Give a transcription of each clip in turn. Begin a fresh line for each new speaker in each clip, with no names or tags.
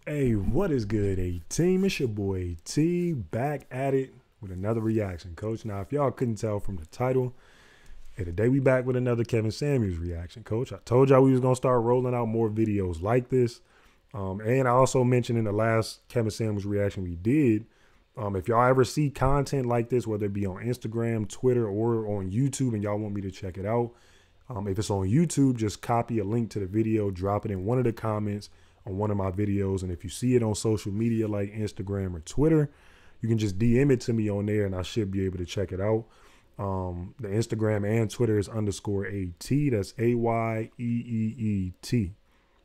Hey, what is good, A-Team? It's your boy T, back at it with another reaction, Coach. Now, if y'all couldn't tell from the title, today we back with another Kevin Samuels reaction, Coach. I told y'all we was going to start rolling out more videos like this. And I also mentioned in the last Kevin Samuels reaction we did, if y'all ever see content like this, whether it be on Instagram, Twitter, or on YouTube, and y'all want me to check it out, if it's on YouTube, just copy a link to the video, drop it in one of the comments on one of my videos. And if you see it on social media like Instagram or Twitter, you can just DM it to me on there and I should be able to check it out. The Instagram and Twitter is _AT. That's AYEEET.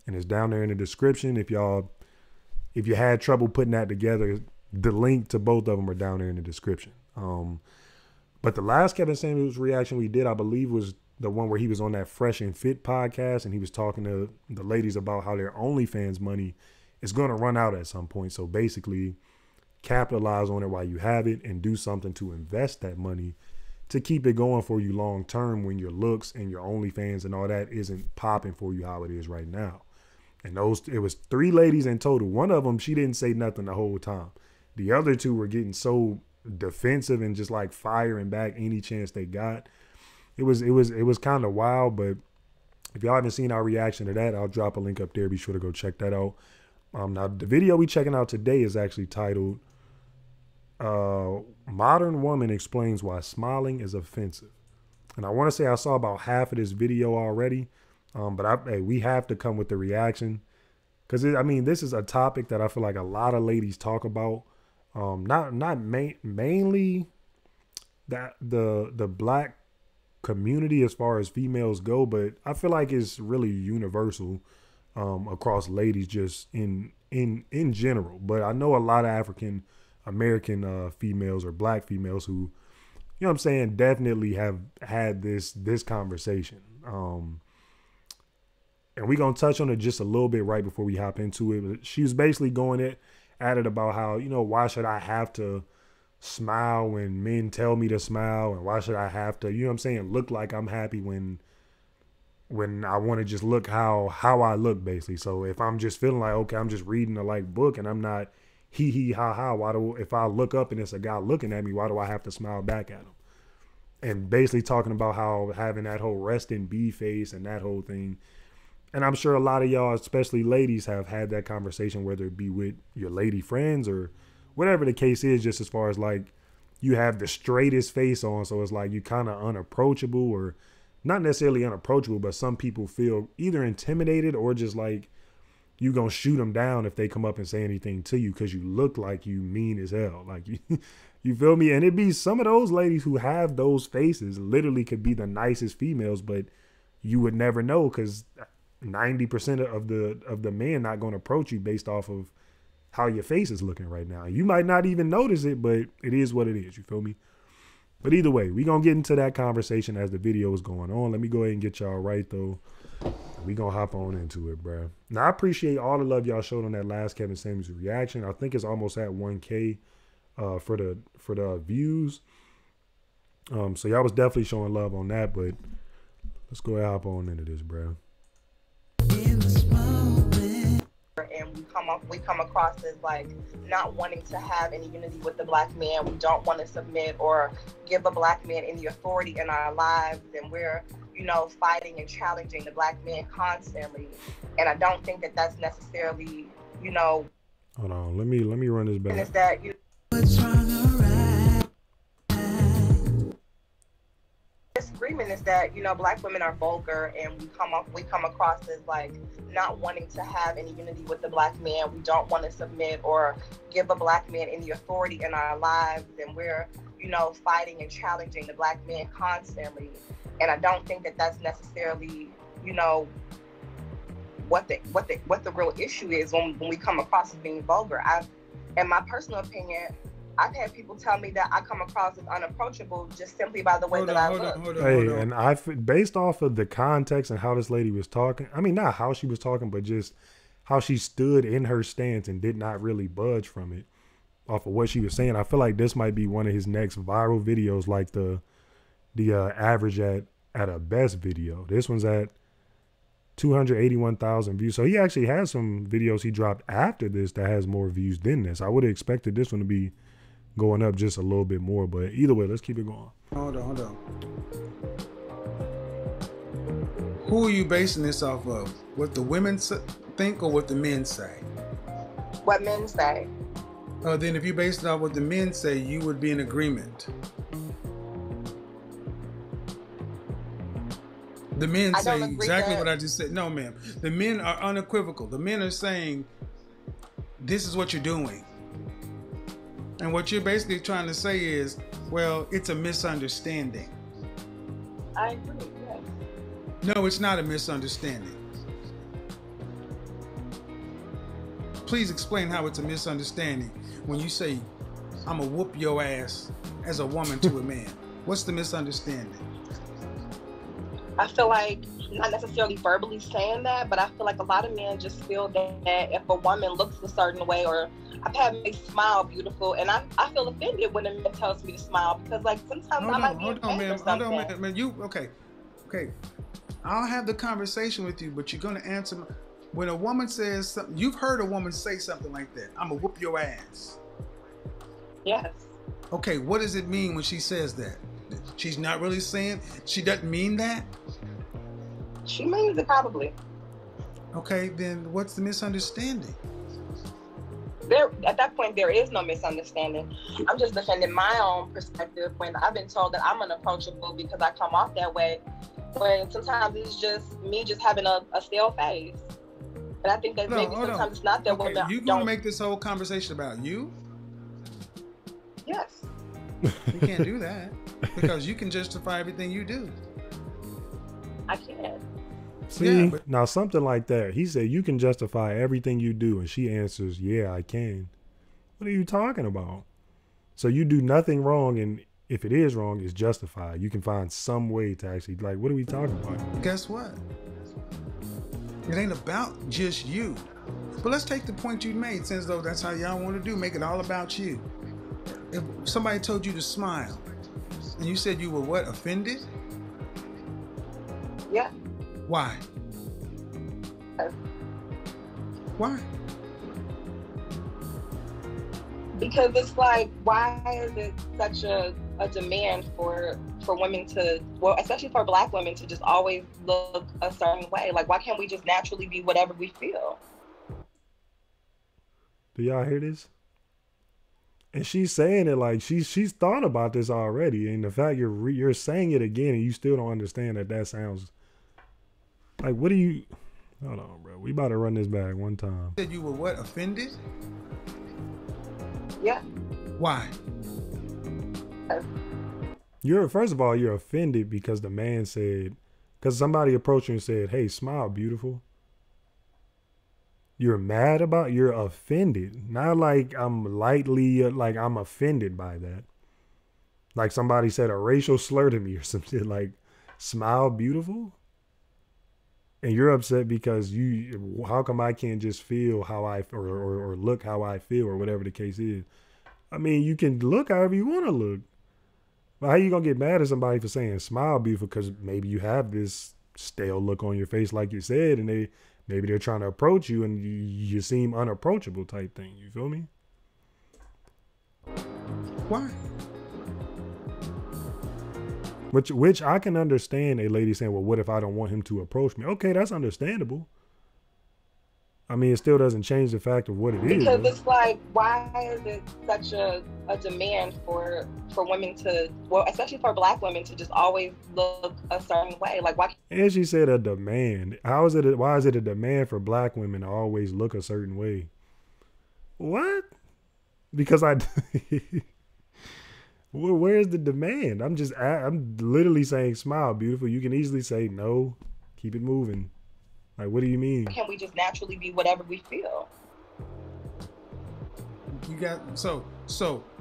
And it's down there in the description. If you had trouble putting that together, the link to both of them are down there in the description. But the last Kevin Samuels reaction we did, I believe, was the one where he was on that Fresh and Fit podcast and he was talking to the ladies about how their OnlyFans money is going to run out at some point. So basically, capitalize on it while you have it and do something to invest that money to keep it going for you long term when your looks and your OnlyFans and all that isn't popping for you how it is right now. And it was 3 ladies in total. One of them, she didn't say nothing the whole time. The other 2 were getting so defensive and just like firing back any chance they got. It was kind of wild, but if y'all haven't seen our reaction to that, I'll drop a link up there. Be sure to go check that out. Now, the video we checking out today is actually titled Modern Woman Explains Why Smiling is Offensive. And I want to say I saw about half of this video already, but we have to come with the reaction because, this is a topic that I feel like a lot of ladies talk about. Mainly that the black community as far as females go, but I feel like it's really universal across ladies just in general. But I know a lot of African American females or black females who, you know what I'm saying, definitely have had this conversation. And we're going to touch on it just a little bit right before we hop into it. But she was basically going at it about how, why should I have to smile when men tell me to smile, and why should I have to, look like I'm happy when I want to just look how I look, basically. So if I'm just feeling like, okay, I'm just reading a book and I'm not hee hee ha ha, if I look up and it's a guy looking at me, why do I have to smile back at him? And basically talking about how having that whole rest in B face and that whole thing. And I'm sure a lot of y'all, especially ladies, have had that conversation, whether it be with your lady friends or whatever the case is, just as far as you have the straightest face on. So it's like you kind of unapproachable, or not necessarily unapproachable, but some people feel either intimidated or just like you gonna shoot them down if they come up and say anything to you because you look like you mean as hell. Like you feel me? And it be some of those ladies who have those faces literally could be the nicest females, but you would never know because 90% of the men not going to approach you based off of how your face is looking right now. You might not even notice it, but it is what it is. You feel me? But either way, we going to get into that conversation as the video is going on. Let me go ahead and get y'all right, though. We going to hop on into it, bro. Now, I appreciate all the love y'all showed on that last Kevin Samuels reaction. I think it's almost at 1K for the views. So y'all was definitely showing love on that, but let's go ahead and hop on into this, bro.
And we come across as like not wanting to have any unity with the black man. We don't want to submit or give a black man any authority in our lives, and we're fighting and challenging the black man constantly. And I don't think that that's necessarily
Hold on, let me run this back.
Is that disagreement is that black women are vulgar, and we come across as like not wanting to have any unity with the black man. We don't want to submit or give a black man any authority in our lives, and we're fighting and challenging the black man constantly. And I don't think that that's necessarily what the real issue is when we come across as being vulgar. In my personal opinion, I've had people tell me that I come across as unapproachable just simply by the way that I look.
Hey, and based off of the context and how this lady was talking, not how she was talking, but just how she stood in her stance and did not really budge from it off of what she was saying. I feel like this might be one of his next viral videos, like the average at a best video. This one's at 281,000 views. So he actually has some videos he dropped after this that has more views than this. I would have expected this one to be going up just a little bit more, but either way, let's keep it going.
Hold on. Who are you basing this off of? What the women think or what the men say?
What men say.
Then if you base it off what the men say, you would be in agreement. The men say exactly what I just said. No, ma'am. The men are unequivocal. The men are saying, this is what you're doing. And what you're basically trying to say is, well, it's a misunderstanding.
I agree, yes.
No, it's not a misunderstanding. Please explain how it's a misunderstanding when you say, I'm going to whoop your ass as a woman to a man. What's the misunderstanding?
I feel like, not necessarily verbally saying that, but I feel like a lot of men just feel that if a woman looks a certain way, or I've had me smile beautiful, and I feel offended when a man tells me to smile, because like sometimes I might be in pain or something.
Hold on, man. You, okay. I'll have the conversation with you, but you're going to answer. When a woman says something, you've heard a woman say something like that. I'm going to whoop your ass.
Yes.
Okay, what does it mean when she says that? She's not really saying, she doesn't mean that?
She means it probably.
Okay, then what's the misunderstanding?
At that point, there is no misunderstanding. I'm just defending my own perspective when I've been told that I'm unapproachable because I come off that way, when sometimes it's just me just having a stale face. And I think that maybe sometimes it's not that women
you gonna make this whole conversation about you?
Yes.
You can't do that because you can justify everything you do.
I can.
See, now something like that. He said, you can justify everything you do. And she answers, yeah, I can. What are you talking about? So you do nothing wrong. And if it is wrong, it's justified. You can find some way to actually, like, what are we talking about?
Guess what? It ain't about just you. But let's take the point you made, since though that's how y'all want to do, make it all about you. If somebody told you to smile and you said you were what, offended?
Yeah.
Why? Why?
Because it's like, why is it such a demand for women to, well, especially for Black women, to just always look a certain way? Like, why can't we just naturally be whatever we feel?
Do y'all hear this? And she's saying it like she's thought about this already, and the fact you're saying it again and you still don't understand that sounds like, what do you? Hold on, bro. We about to run this back one time.
Said you were what, offended?
Yeah.
Why?
First of all, you're offended because the man said, because somebody approached you and said, "Hey, smile, beautiful." You're mad about, you're offended. Not like I'm lightly, like I'm offended by that. Like somebody said a racial slur to me or some shit, like, smile, beautiful. And you're upset because how come I can't just feel how I, or look how I feel, or whatever the case is. I mean, you can look however you want to look. But how you going to get mad at somebody for saying smile, beautiful? Because maybe you have this stale look on your face, like you said, and maybe they're trying to approach you and you seem unapproachable type thing. You feel me?
Why?
Which I can understand a lady saying, well, what if I don't want him to approach me? Okay, that's understandable. I mean, it still doesn't change the fact of what it is.
Because it's like, why is it such a demand for women to, well, especially for Black women, to just always look a certain way? Like, why?
And she said a demand. Why is it a demand for Black women to always look a certain way? What? Because where's the demand? I'm literally saying smile, beautiful. You can easily say no, keep it moving. Like, what do you mean?
Can we just naturally be whatever we feel?
You got so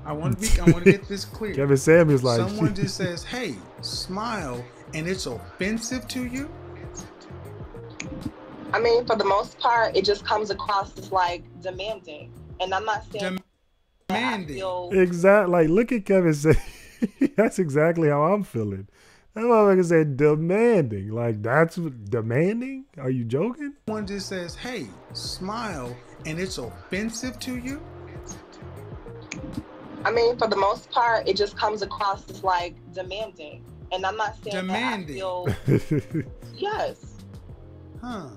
I want to get this clear.
Kevin Samuels, like,
someone just says, "Hey, smile," and it's offensive to you.
I mean, for the most part, it just comes across as like demanding, and I'm not saying
demanding.
Exactly. Like, look at Kevin Samuels. That's exactly how I'm feeling. That motherfucker said demanding. Like, that's demanding? Are you joking?
One just says, hey, smile, and it's offensive to you?
I mean, for the most part, it just comes across as like demanding. And I'm not saying
demanding.
That I feel... Yes.
Huh.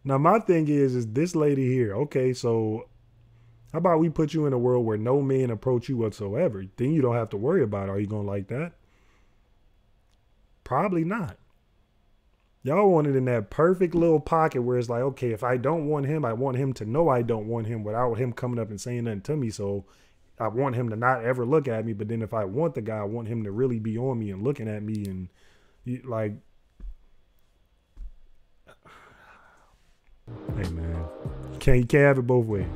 Now, my thing is this lady here. Okay, so how about we put you in a world where no men approach you whatsoever? Then you don't have to worry about it. Are you going to like that? Probably not. Y'all want it in that perfect little pocket where it's like, okay, if I don't want him, I want him to know I don't want him without him coming up and saying nothing to me. So I want him to not ever look at me. But then if I want the guy, I want him to really be on me and looking at me and like, hey man, you can't have it both ways.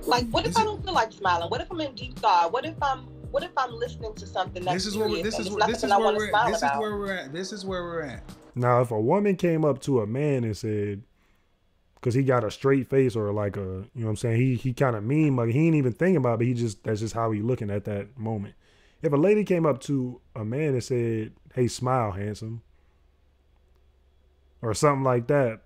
Like, what if I don't feel like smiling? What if I'm in deep thought? What if I'm listening to something that's
This is where we're at.
Now, if a woman came up to a man and said, because he got a straight face or like a, you know what I'm saying, he kind of mean, like he ain't even thinking about it, but that's just how he looking at that moment. If a lady came up to a man and said, hey, smile, handsome, or something like that,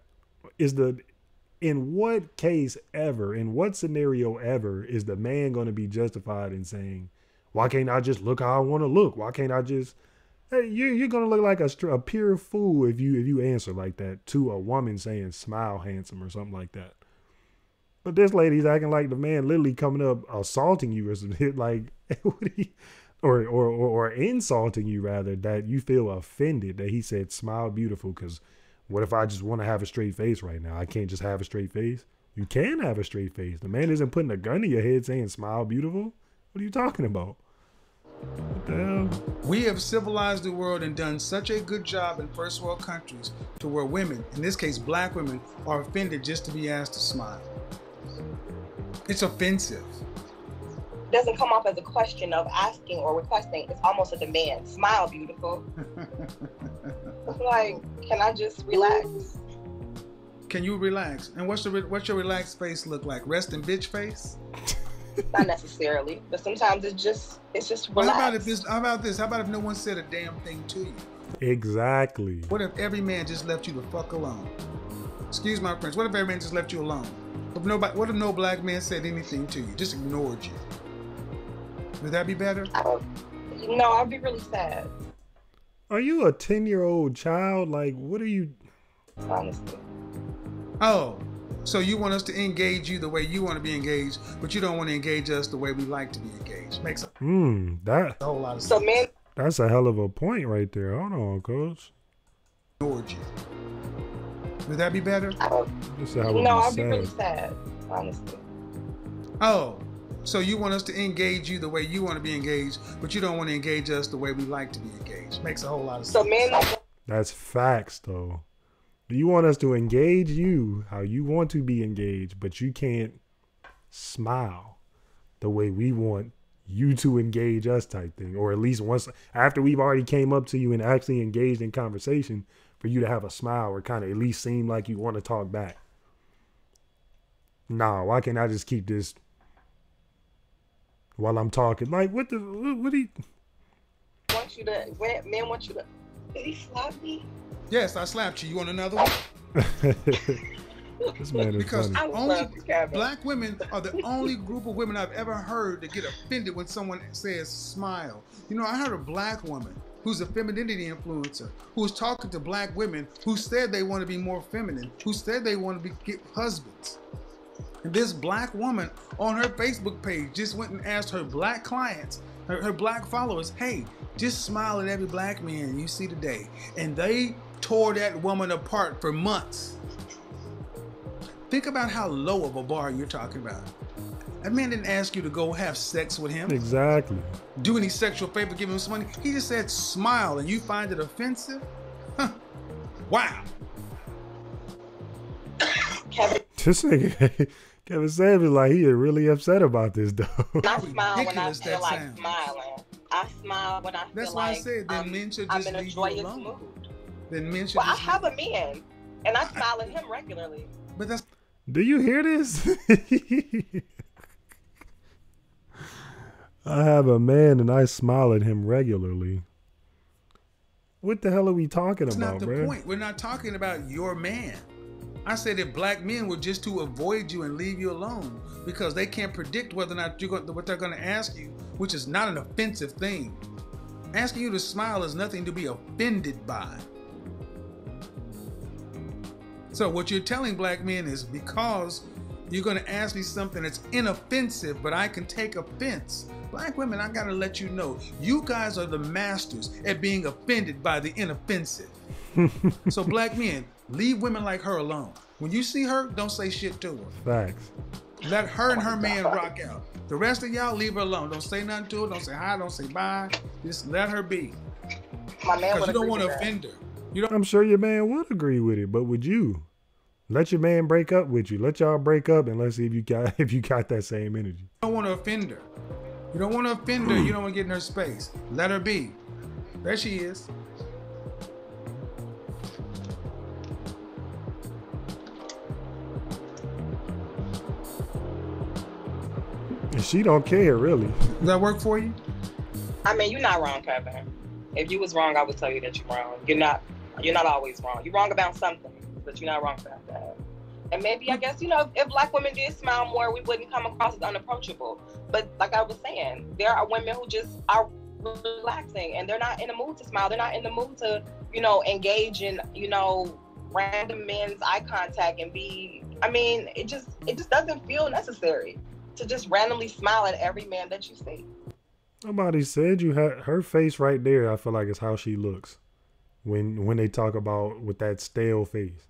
in what case ever, in what scenario ever is the man going to be justified in saying, why can't I just look how I want to look? Why can't I just, hey, you're going to look like a pure fool if you answer like that to a woman saying smile handsome or something like that. But this lady's acting like the man literally coming up assaulting you or something like, or insulting you rather, that you feel offended that he said smile beautiful. Because what if I just want to have a straight face right now? I can't just have a straight face. You can have a straight face. The man isn't putting a gun to your head saying smile beautiful. What are you talking about? What the hell?
We have civilized the world and done such a good job in first world countries to where women, in this case black women, are offended just to be asked to smile. It's offensive.
It doesn't come off as a question of asking or requesting. It's almost a demand. Smile beautiful. It's like, can I just relax?
Can you relax? And what's your relaxed face look like? Rest in bitch face?
Not necessarily, but sometimes it's just relaxed.
Well, how about this? How about if no one said a damn thing to you?
Exactly.
What if every man just left you the fuck alone? Excuse my French. What if every man just left you alone? What if no black man said anything to you? Just ignored you? Would that be better?
No, I'd be really sad.
Are you a 10-year-old child? Like, what are you?
Honestly.
Oh, so you want us to engage you the way you want to be engaged, but you don't want to engage us the way we like to be engaged. Makes a whole lot of sense.
So man,
that's a hell of a point right there. Hold on, coach.
Ignored you. Would that be better?
No, I'd be really sad. Honestly.
Oh. So you want us to engage you the way you want to be engaged, but you don't want to engage us the way we like to be engaged. Makes a whole lot of sense.
So men,
that's facts though. You want us to engage you how you want to be engaged, but you can't smile the way we want you to engage us type thing. Or at least once after we've already came up to you and actually engaged in conversation, for you to have a smile or kind of at least seem like you want to talk back. Nah, why can't I just keep this while I'm talking? Like, what do you...
Men want you to... Did he slap me?
Yes, I slapped you. You want another one?
This man is
because
funny.
only black women are the only group of women I've ever heard that get offended when someone says smile. You know, I heard a black woman who's a femininity influencer who was talking to black women who said they want to be more feminine, who said they want to get husbands. And this black woman on her Facebook page just went and asked her black clients, her black followers, hey, just smile at every black man you see today. And they tore that woman apart for months. Think about how low of a bar you're talking about. That man didn't ask you to go have sex with him.
Exactly.
Do any sexual favor, give him some money. He just said smile and you find it offensive? Huh. Wow.
This nigga, Kevin Samuels, like, he is really upset about this, though.
I smile when I feel like smiling. I smile when I feel like I'm in a joyous mood.
Then men should.
Well, I have a man, and I smile at him regularly.
But that's.
Do you hear this? I have a man, and I smile at him regularly. What the hell are we talking
That's
about,
not the
bro?
point. We're not talking about your man. I said if black men were just to avoid you and leave you alone because they can't predict whether or not what they're going to ask you, which is not an offensive thing. Asking you to smile is nothing to be offended by. So what you're telling black men is because you're going to ask me something that's inoffensive, but I can take offense. Black women, I got to let you know, you guys are the masters at being offended by the inoffensive. So black men, leave women like her alone. When you see her, don't say shit to her.
Facts.
Let her and her man rock out. The rest of y'all, leave her alone. Don't say nothing to her. Don't say hi. Don't say bye. Just let her be.
My man
Because
would
you don't
agree
want to
with that.
offend her. You don't.
I'm sure your man would agree with it, but would you? Let your man break up with you. Let y'all break up and let's see if you got that same energy.
Want to offend her. You don't want to offend her. You don't want to get in her space. Let her be. There she is.
And she don't care, really.
Does that work for you?
I mean, you're not wrong, Kevin. If you was wrong, I would tell you that you're wrong. You're not always wrong. You're wrong about something, but you're not wrong about that. And maybe, I guess, if black women did smile more, we wouldn't come across as unapproachable. But like I was saying, there are women who just are relaxing and they're not in the mood to smile. They're not in the mood to, engage in, random men's eye contact and it just doesn't feel necessary to just randomly smile at every man that you see.
Nobody said you had her face right there. I feel like it's how she looks when they talk about with that stale face.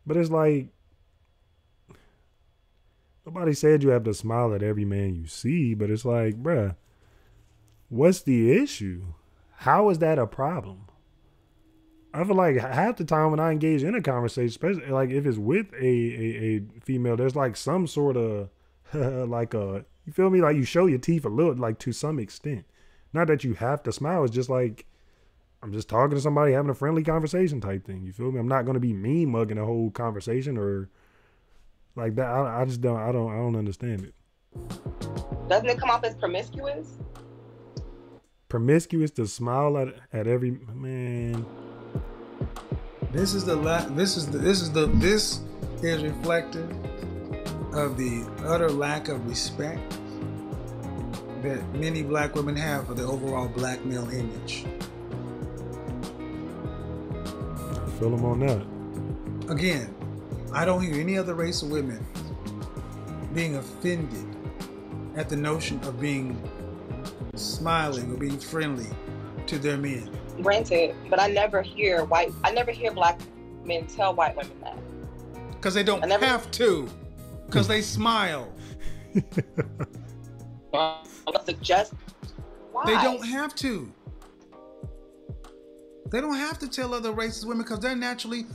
But it's like nobody said you have to smile at every man you see. But it's like, bruh, what's the issue? How is that a problem? I feel like half the time when I engage in a conversation, especially like if it's with a female, there's like some sort of you feel me? Like you show your teeth a little, like to some extent. Not that you have to smile. It's just like I'm just talking to somebody, having a friendly conversation type thing. You feel me? I'm not going to be mean mugging the whole conversation or like that. I just don't. I don't understand it.
Doesn't it come off as promiscuous?
Promiscuous to smile at every man.
This is reflective of the utter lack of respect that many black women have for the overall black male image.
I feel them on that.
Again, I don't hear any other race of women being offended at the notion of being smiling or being friendly to their men.
Granted, but I never hear black men tell white women that.
Because they don't have to. Because they smile.
Suggest why?
They don't have to. They don't have to tell other races women because they're naturally,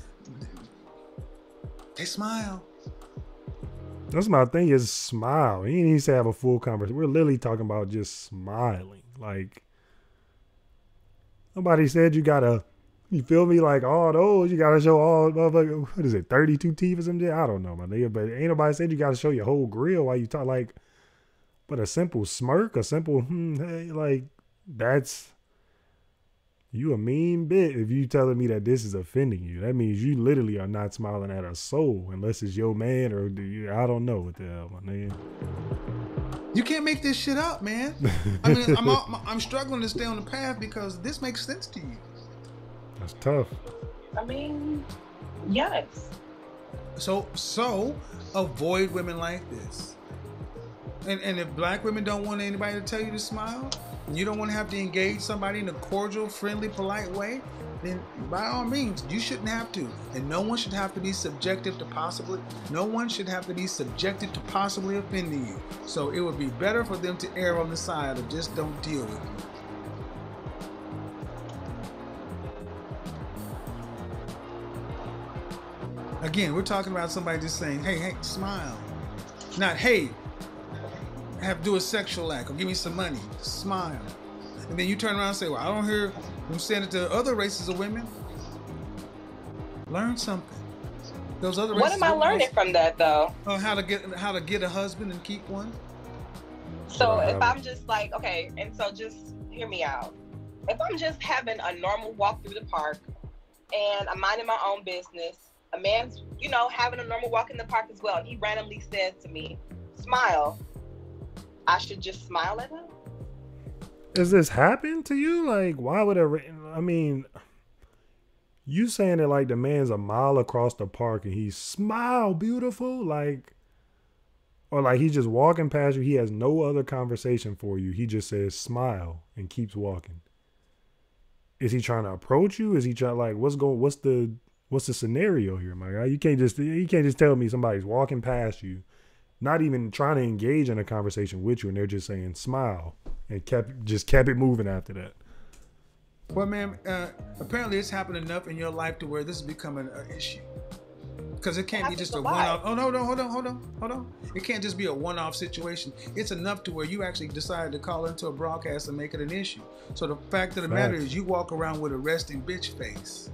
they smile.
That's my thing is smile. You need to have a full conversation. We're literally talking about just smiling. Like, nobody said you gotta, you feel me? Like all those, you gotta show all, what is it, 32 teeth or something? I don't know, my nigga. But ain't nobody said you gotta show your whole grill while you talk. Like, but a simple smirk, a simple, hey, like, that's, you a mean bit if you telling me that this is offending you. That means you literally are not smiling at a soul unless it's your man or I don't know what the hell, my nigga.
You can't make this shit up, man. I mean, I'm struggling to stay on the path because this makes sense to you.
That's tough.
I mean, yes.
So avoid women like this. And if black women don't want anybody to tell you to smile, and you don't want to have to engage somebody in a cordial, friendly, polite way, then by all means, you shouldn't have to. And no one should have to be subjected to possibly offending you. So it would be better for them to err on the side of just don't deal with you. Again, we're talking about somebody just saying, hey, smile. Not, hey, have to do a sexual act or give me some money. Smile. And then you turn around and say, well, I don't hear them saying it to other races of women. Learn something. Those other races.
What am I learning from that though?
How to get a husband and keep one.
So if I'm just like, okay, and so just hear me out. if I'm just having a normal walk through the park and I'm minding my own business, a man's, you know, having a normal walk in the park as well, and he randomly says to me, smile, I should just smile at him?
Does this happen to you? Like, why would I mean, you saying it like the man's a mile across the park and he's smile, beautiful, like, or like he's just walking past you. He has no other conversation for you. He just says smile and keeps walking. Is he trying to approach you? Is he trying, like, what's the scenario here, my guy? You can't just tell me somebody's walking past you, not even trying to engage in a conversation with you, and they're just saying smile and kept it moving after that.
Well, ma'am, apparently it's happened enough in your life to where this is becoming an issue. Because it can't be just a one-off. Oh, no, hold on. It can't just be a one-off situation. It's enough to where you actually decided to call into a broadcast and make it an issue. So the fact of the matter is you walk around with a resting bitch face.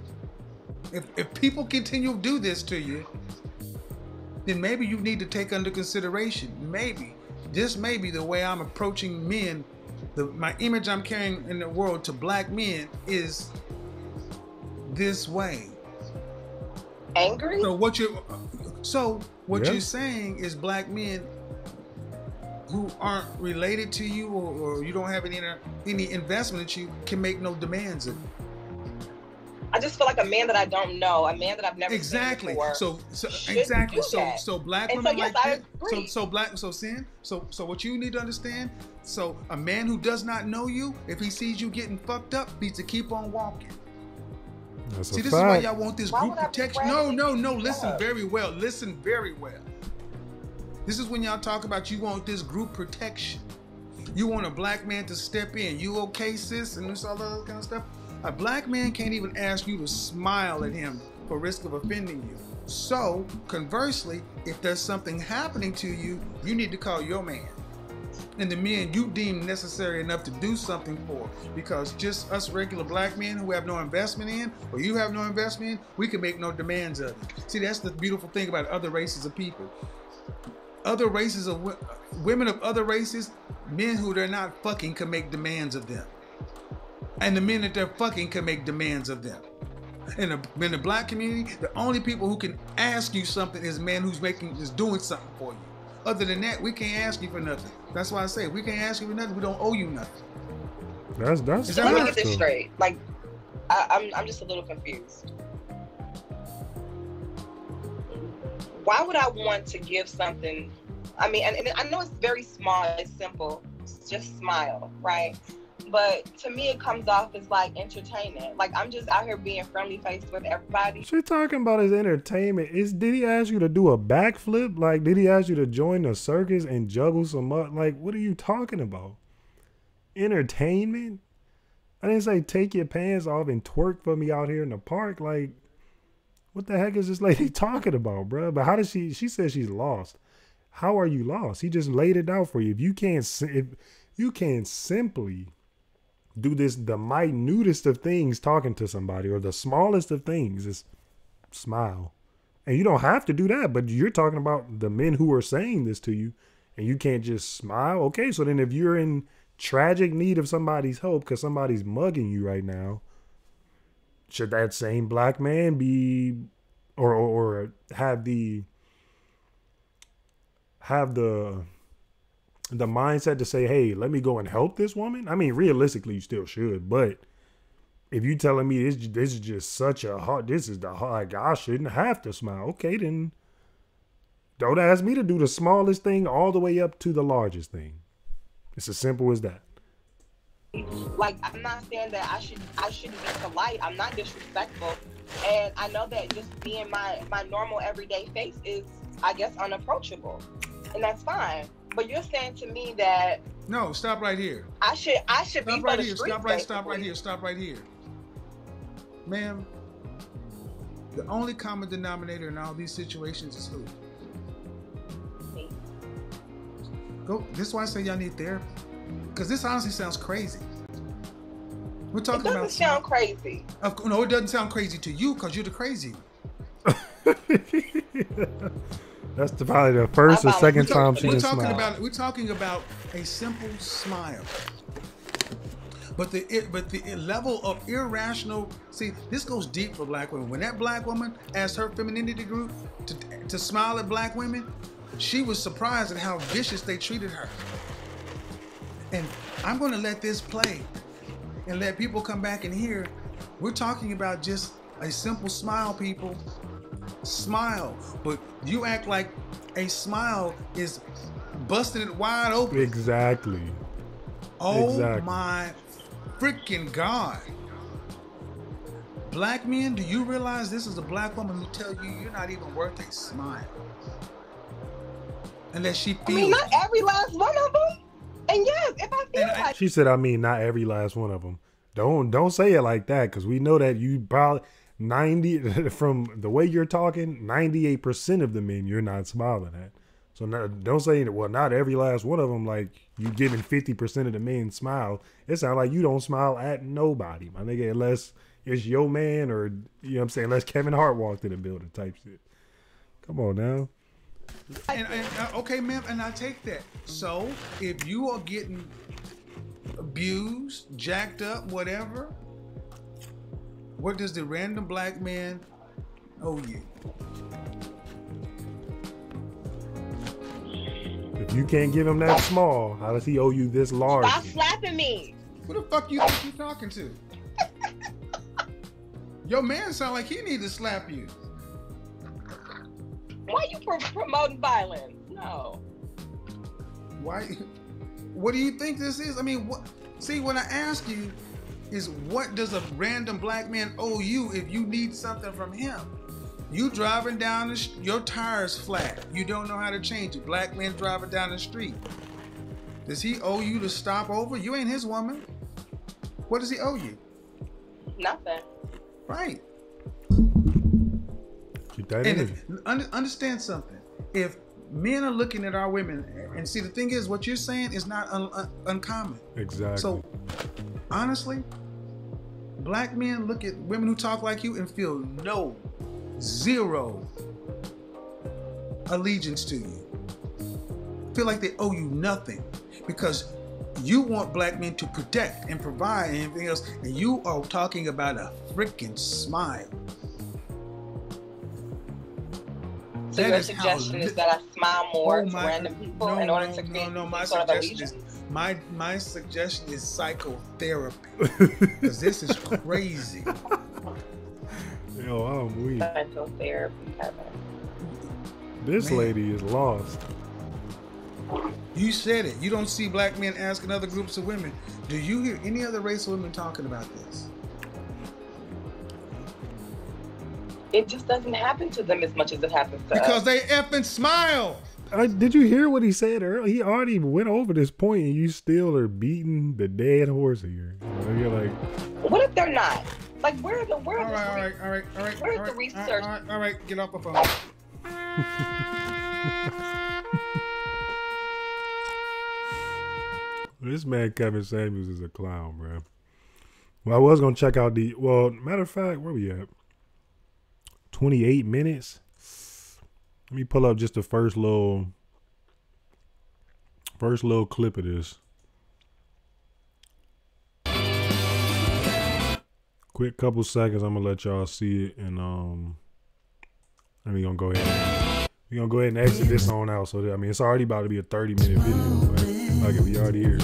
If people continue to do this to you, then maybe you need to take under consideration, maybe, just maybe, the way I'm approaching men, my image I'm carrying in the world to black men is this way.
Angry?
So what you're saying is black men who aren't related to you or you don't have any investment in you can make no demands of you.
I just feel like a man that I don't know, a man that I've never seen before.
So black women like that. So what you need to understand. So a man who does not know you, if he sees you getting fucked up, needs to keep on walking. See, this is why y'all want this group protection. No. Listen very well. Listen very well. This is when y'all talk about you want this group protection. You want a black man to step in. You okay, sis? And this all that kind of stuff. A black man can't even ask you to smile at him for risk of offending you. So, conversely, if there's something happening to you, you need to call your man. And the men you deem necessary enough to do something for. Because just us regular black men who have no investment in, or you have no investment in, we can make no demands of it. See, that's the beautiful thing about other races of people. Other races of women of other races, men who they're not fucking can make demands of them. And the men that they're fucking can make demands of them. In the black community, the only people who can ask you something is men who's doing something for you. Other than that, we can't ask you for nothing. That's why I say we can't ask you for nothing. We don't owe you nothing.
That's.
Let me get this straight. Like, I'm just a little confused. Why would I want to give something? I mean, and I know it's very small, it's simple. It's just smile, right? But to me, it comes off as like entertainment. Like, I'm just out here being friendly faced with everybody.
She talking about his entertainment. Did he ask you to do a backflip? Like, did he ask you to join the circus and juggle some up? Like, what are you talking about? Entertainment? I didn't say take your pants off and twerk for me out here in the park. Like, what the heck is this lady talking about, bro? But how does she said she's lost. How are you lost? He just laid it out for you. If you can't simply do this, the minutest of things, talking to somebody, or the smallest of things is smile. And you don't have to do that, but you're talking about the men who are saying this to you, and you can't just smile. Okay, so then if you're in tragic need of somebody's help because somebody's mugging you right now, should that same black man be or have the mindset to say, hey, let me go and help this woman? I mean, realistically, you still should. But if you telling me this is just such a hard, like, I shouldn't have to smile. Okay, then don't ask me to do the smallest thing all the way up to the largest thing. It's as simple as that.
Like, I'm not saying that I shouldn't be polite. I'm not disrespectful. And I know that just being my normal everyday face is, I guess, unapproachable. And that's fine. But you're saying to me that
no, stop right here.
I should
stop
be
right
for the
here.
streets,
Stop right here, ma'am. The only common denominator in all these situations is who?
Me.
This is why I say y'all need therapy, because this honestly sounds crazy. We're talking about.
It doesn't sound crazy.
No, it doesn't sound crazy to you because you're the crazy one.
That's probably the first or second time she smiled.
We're talking about a simple smile. But the level of irrational. See, this goes deep for black women. When that black woman asked her femininity group to smile at black women, she was surprised at how vicious they treated her. And I'm going to let this play and let people come back and hear. We're talking about just a simple smile, people. Smile. But you act like a smile is busting it wide open.
Exactly.
Oh my freaking God. Black men, do you realize this is a black woman who tells you you're not even worth a smile? Unless she feels.
I mean, not every last one of them. And yes, if I feel like.
She said, I mean, not every last one of them. Don't say it like that, because we know that you probably 90 from the way you're talking, 98% of the men you're not smiling at. So don't say, well, not every last one of them, like you giving 50% of the men smile. It sounds like you don't smile at nobody, my nigga, unless it's your man or, you know what I'm saying, unless Kevin Hart walked in the building type shit. Come on now.
And okay, ma'am, and I take that. So if you are getting abused, jacked up, whatever, what does the random black man owe you?
If you can't give him that small, how does he owe you this large?
Stop slapping me.
Who the fuck you think you're talking to? Your man sound like he need to slap you.
Why you promoting violence? No.
Why? What do you think this is? I mean, what? See, what I ask you is, what does a random black man owe you if you need something from him? You driving down your tires flat. You don't know how to change it. Black man driving down the street. Does he owe you to stop over? You ain't his woman. What does he owe you?
Nothing.
Right.
Keep that
understand something. If men are looking at our women, and see, the thing is, what you're saying is not uncommon.
Exactly.
So, honestly, black men look at women who talk like you and feel zero allegiance to you. Feel like they owe you nothing because you want black men to protect and provide and everything else, and you are talking about a freaking smile.
So your suggestion is that I smile more to random people in order to create
my
sort of
suggestion
allegiance?
My suggestion is psychotherapy, because this is crazy.
Yo, I'm weak.
Psychotherapy, Kevin.
This lady is lost.
You said it. You don't see black men asking other groups of women. Do you hear any other race of women talking about this?
It just doesn't happen to them as much as it happens to us.
Because they effing smile.
Did you hear what he said earlier? He already went over this point, and you still are beating the dead horse here. You're like,
what if they're not? Like, where's the
All right.
Where's the research?
All right, get off the phone.
This man Kevin Samuels is a clown, bro. Well, I was gonna check out matter of fact, where we at? 28 minutes. Let me pull up just the first little clip of this. Quick couple seconds, I'm gonna let y'all see it, and we're gonna go ahead and exit this on out. So that, I mean, it's already about to be a 30-minute video, but like, if we already here.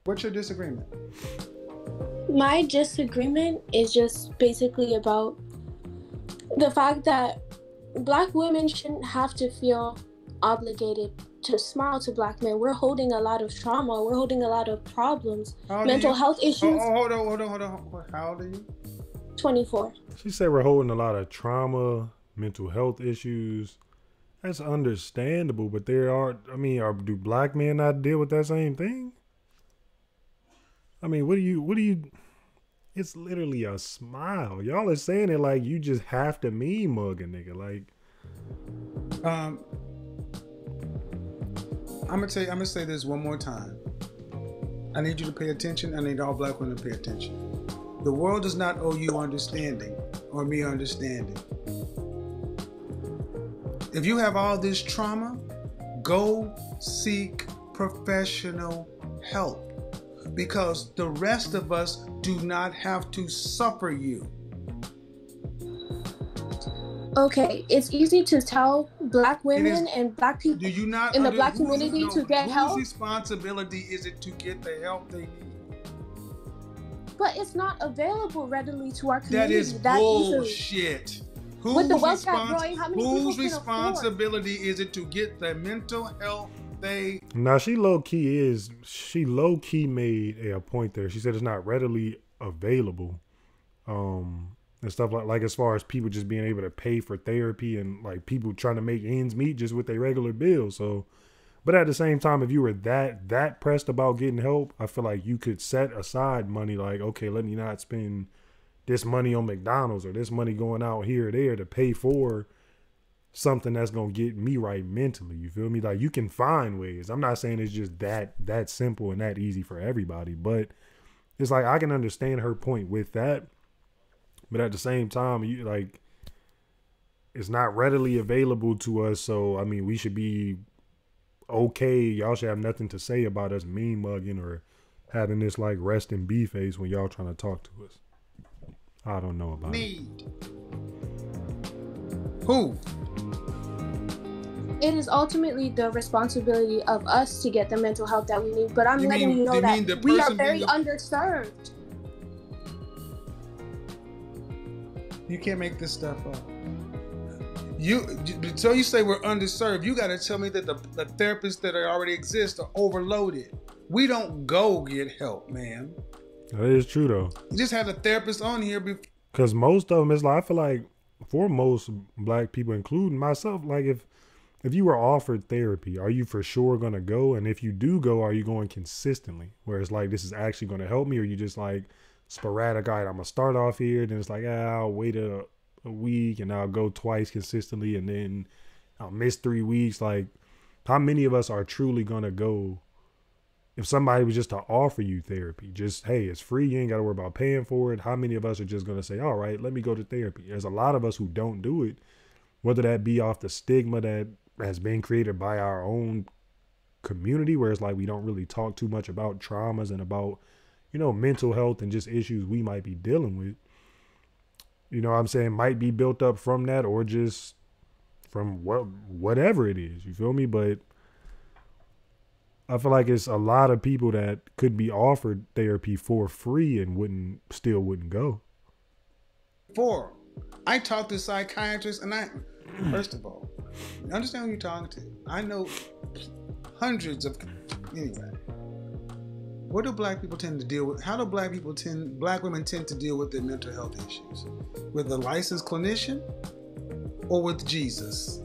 What's your disagreement?
My disagreement is just basically about the fact that black women shouldn't have to feel obligated to smile to black men. We're holding a lot of trauma. We're holding a lot of problems, mental health issues.
Hold on. How old are you?
24.
She said we're holding a lot of trauma, mental health issues. That's understandable, but do black men not deal with that same thing? I mean, what do you, it's literally a smile. Y'all are saying it like you just have to mean mug a nigga. Like,
I'm gonna say this one more time. I need you to pay attention. I need all black women to pay attention. The world does not owe you understanding or me understanding. If you have all this trauma, go seek professional help, because the rest of us do not have to suffer you.
Okay, it's easy to tell Black women and Black people
do you not
in the Black community to get help.
Whose responsibility is it to get the help they need?
But it's not available readily to our community.
That is bullshit.
With the wealth gap growing, how many people can
responsibility is it to get the mental health they...
Now, she low-key made a point there. She said it's not readily available. And stuff like as far as people just being able to pay for therapy and like people trying to make ends meet just with their regular bills. So, but at the same time, if you were that pressed about getting help, I feel like you could set aside money. Like, okay, let me not spend this money on McDonald's or this money going out here or there to pay for something that's going to get me right mentally. You feel me? Like, you can find ways. I'm not saying it's just that simple and that easy for everybody, but it's like, I can understand her point with that. But at the same time, it's not readily available to us. So, I mean, we should be okay. Y'all should have nothing to say about us mean mugging or having this like rest in B face when y'all trying to talk to us. I don't know about
need. Who?
It is ultimately the responsibility of us to get the mental health that we need. But I'm letting you know that we are very underserved.
You can't make this stuff up. So you say we're underserved. You got to tell me that the therapists that already exist are overloaded. We don't go get help, man.
That is true, though.
You just had a therapist on here.
Because most of them, it's like, I feel like for most Black people, including myself, like if you were offered therapy, are you for sure going to go? And if you do go, are you going consistently? Where it's like, this is actually going to help me? Or you just like sporadic, all right, I'm going to start off here. Then it's like, I'll wait a week and I'll go twice consistently. And then I'll miss 3 weeks. Like, how many of us are truly going to go? If somebody was just to offer you therapy, just, hey, it's free, you ain't got to worry about paying for it. How many of us are just going to say, all right, let me go to therapy? There's a lot of us who don't do it, whether that be off the stigma that has been created by our own community, where it's like we don't really talk too much about traumas and about, mental health and just issues we might be dealing with. You know what I'm saying? Might be built up from that or just from whatever it is. You feel me? But I feel like it's a lot of people that could be offered therapy for free and wouldn't go.
I talk to psychiatrists and first of all, understand who you're talking to. I know hundreds of, anyway. What do Black people tend to deal with? How do Black women tend to deal with their mental health issues? With a licensed clinician or with Jesus?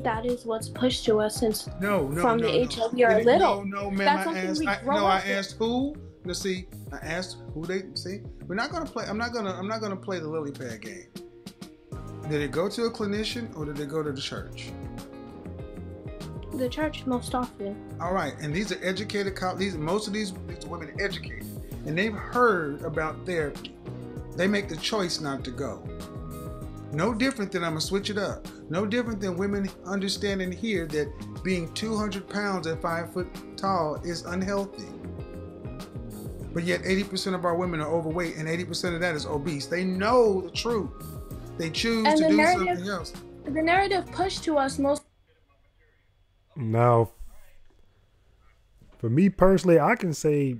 That is what's pushed to us since
from
the age of we are little.
No, ma'am. I asked who. Let's see. I asked who they see. We're not gonna play. I'm not gonna play the lily pad game. Did it go to a clinician or did they go to the church?
The church most often.
All right, and these are educated. Most of these women are educated, and they've heard about therapy. They make the choice not to go. No different than, I'm gonna switch it up. No different than women understanding here that being 200 pounds at 5 foot tall is unhealthy. But yet 80% of our women are overweight and 80% of that is obese. They know the truth. They choose to do something else.
The narrative pushed to us most.
Now, for me personally, I can say,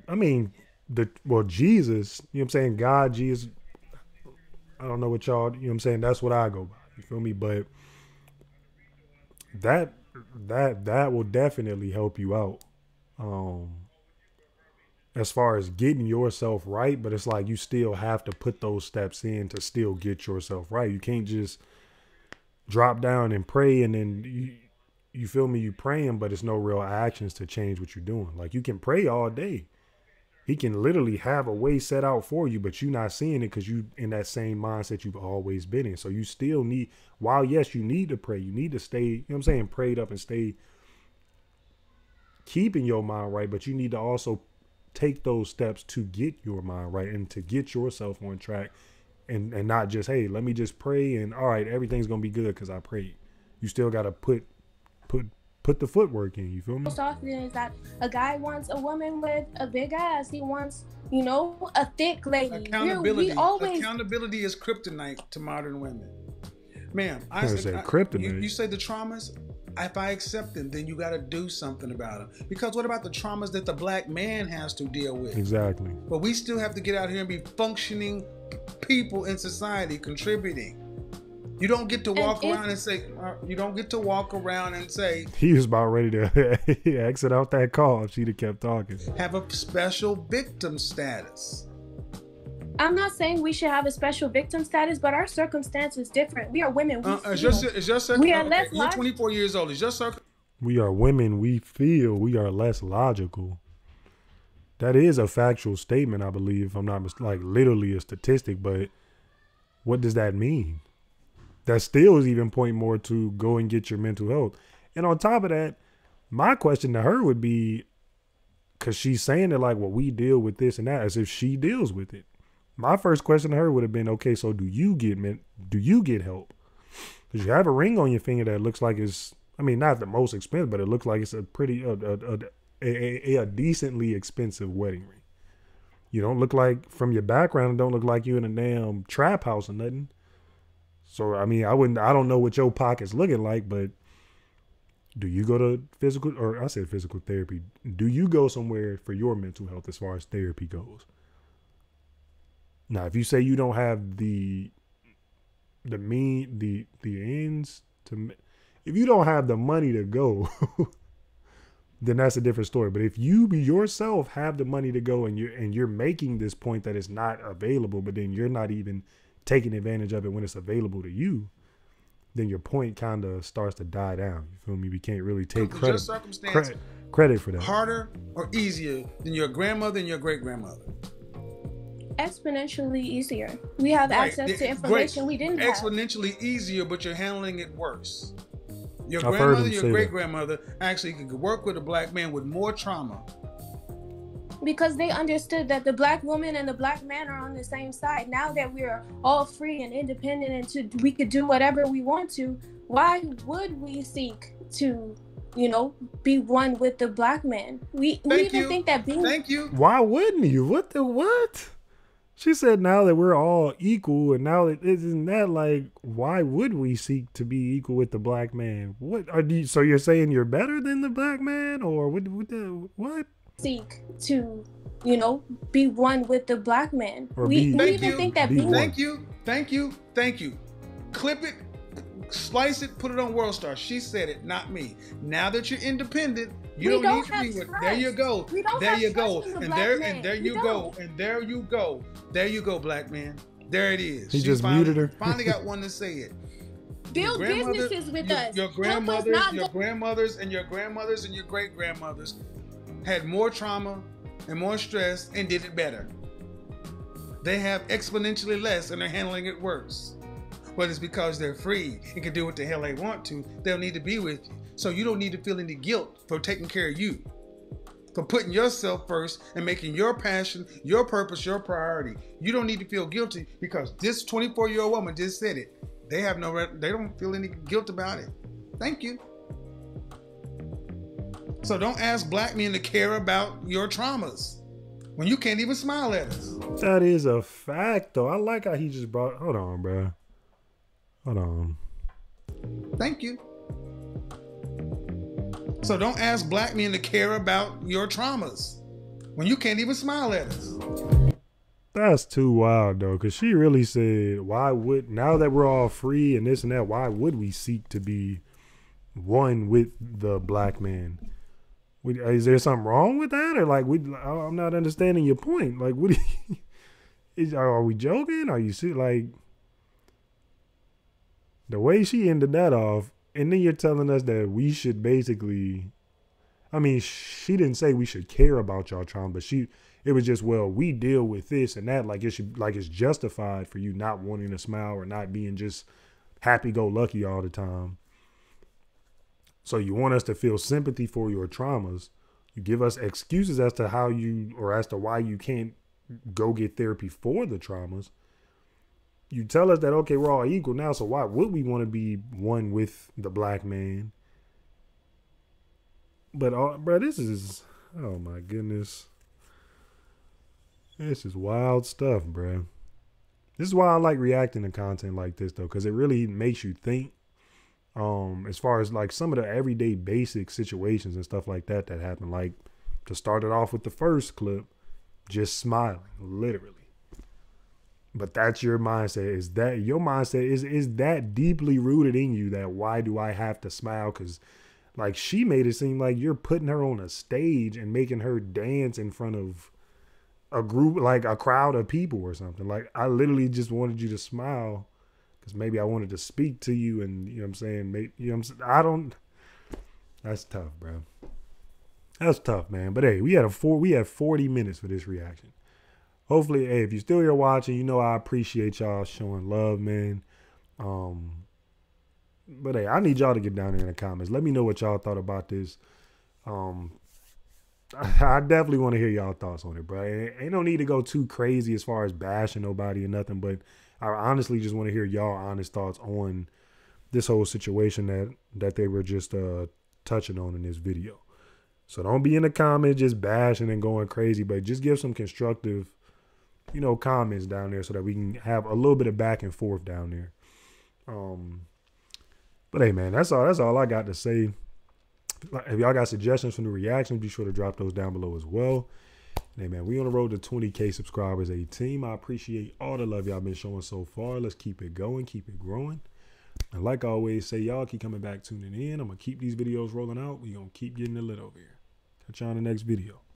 Jesus, you know what I'm saying? God, Jesus. I don't know what y'all, you know what I'm saying? That's what I go by. You feel me? But that will definitely help you out. As far as getting yourself right, but it's like you still have to put those steps in to still get yourself right. You can't just drop down and pray and then you feel me, you praying, but it's no real actions to change what you're doing. Like, you can pray all day. He can literally have a way set out for you, but you're not seeing it because you in that same mindset you've always been in. So you still need, while yes, you need to pray, you need to stay, you know what I'm saying, prayed up and stay keeping your mind right, but you need to also take those steps to get your mind right and to get yourself on track and not just, hey, let me just pray and all right, everything's going to be good because I prayed. You still got to put put the footwork in. You feel me?
Most often is that a guy wants a woman with a big ass. He wants, you know, a thick lady.
Accountability is kryptonite to modern women. Ma'am,
I say kryptonite.
You say the traumas. If I accept them, then you got to do something about them. Because what about the traumas that the black man has to deal with?
Exactly.
But we still have to get out here and be functioning people in society, contributing. You don't get to walk around and say,
he was about ready to exit out that call if she'd have kept talking.
Have a special victim status.
I'm not saying we should have a special victim status, but our circumstance is different. We are women.
Is your circumstance?
We are less
You're 24 years old. Is your circumstance?
We are women. We feel we are less logical. That is a factual statement, I believe, if I'm not like literally a statistic, but what does that mean? That still is even pointing more to go and get your mental health. And on top of that, my question to her would be, because she's saying that like, well, we deal with this and that as if she deals with it. My first question to her would have been, okay, so do you get help? Because you have a ring on your finger that looks like it's, I mean, not the most expensive, but it looks like it's a pretty, a decently expensive wedding ring. You don't look like, from your background, it don't look like you in a damn trap house or nothing. So, I mean, I don't know what your pocket's looking like, but do you go to physical therapy? Do you go somewhere for your mental health as far as therapy goes? Now, if you say you don't have the ends to, if you don't have the money to go, then that's a different story. But if you yourself have the money to go and you're making this point that it's not available, but then you're not even taking advantage of it when it's available to you, then your point kind of starts to die down. You feel me? We can't really take credit for that.
Harder or easier than your grandmother and your great-grandmother?
Exponentially easier. We have access to information we didn't have.
Exponentially easier, but you're handling it worse. Your grandmother and your great-grandmother actually could work with a black man with more trauma.
Because they understood that the black woman and the black man are on the same side. Now that we're all free and independent and we could do whatever we want to, why would we seek to, you know, be one with the black man? We even think that being...
Thank you.
Why wouldn't you? What? She said now that we're all equal, and now isn't that like, why would we seek to be equal with the black man? So you're saying you're better than the black man, or what?
Seek to, you know, be one with the black man.
Thank you. Clip it, slice it, put it on World Star. She said it, not me. Now that you're independent, you don't need to be with. There you go. There you go. And there you go, black man. There it is.
He just muted her.
Finally got one to say it.
Build businesses with us.
Your grandmothers and your great-grandmothers had more trauma and more stress and did it better. They have exponentially less and they're handling it worse. But it's because they're free and can do what the hell they want to. They'll need to be with you. So you don't need to feel any guilt for taking care of you, for putting yourself first and making your passion, your purpose, your priority. You don't need to feel guilty because this 24-year-old woman just said it. They don't feel any guilt about it. Thank you. So don't ask black men to care about your traumas when you can't even smile at us.
That is a fact, though. I like how he just brought... Hold on, bro. Hold on.
Thank you. So don't ask black men to care about your traumas when you can't even smile at us.
That's too wild, though, because she really said, now that we're all free and this and that, why would we seek to be one with the black man? Is there something wrong with that? Or like, I'm not understanding your point. Like, are we joking? Are you like, the way she ended that off, and then you're telling us that we should basically, I mean, she didn't say we should care about y'all trauma, but it was just, well, we deal with this and that. Like it's justified for you not wanting to smile or not being just happy-go-lucky all the time. So you want us to feel sympathy for your traumas. You give us excuses as to why you can't go get therapy for the traumas. You tell us that, okay, we're all equal now, so why would we want to be one with the black man? But bro, this is, oh my goodness, this is wild stuff, bro. This is why I like reacting to content like this though, because it really makes you think. As far as like some of the everyday basic situations and stuff like that happen. Like, to start it off with the first clip, just smiling, literally. But that's your mindset. Is that your mindset is that deeply rooted in you that why do I have to smile? Because like she made it seem like you're putting her on a stage and making her dance in front of a group, like a crowd of people or something. Like, I literally just wanted you to smile because maybe I wanted to speak to you, and you know what I'm saying? Maybe, you know what I'm saying? I don't. That's tough, bro. That's tough, man. But hey, we had 40 minutes for this reaction. Hopefully, hey, if you're still here watching, you know I appreciate y'all showing love, man. But hey, I need y'all to get down there in the comments. Let me know what y'all thought about this. I definitely want to hear y'all thoughts on it, bro. Ain't no need to go too crazy as far as bashing nobody or nothing, but I honestly just want to hear y'all honest thoughts on this whole situation that they were just touching on in this video. So don't be in the comments just bashing and going crazy, but just give some constructive, you know, comments down there so that we can have a little bit of back and forth down there. But hey, man, that's all I got to say. If y'all got suggestions from the reactions, be sure to drop those down below as well. Hey, man, we on the road to 20K subscribers, a team. I appreciate all the love y'all been showing so far. Let's keep it going, keep it growing. And like I always say, y'all keep coming back, tuning in. I'm going to keep these videos rolling out. We going to keep getting it lit over here. Catch y'all in the next video.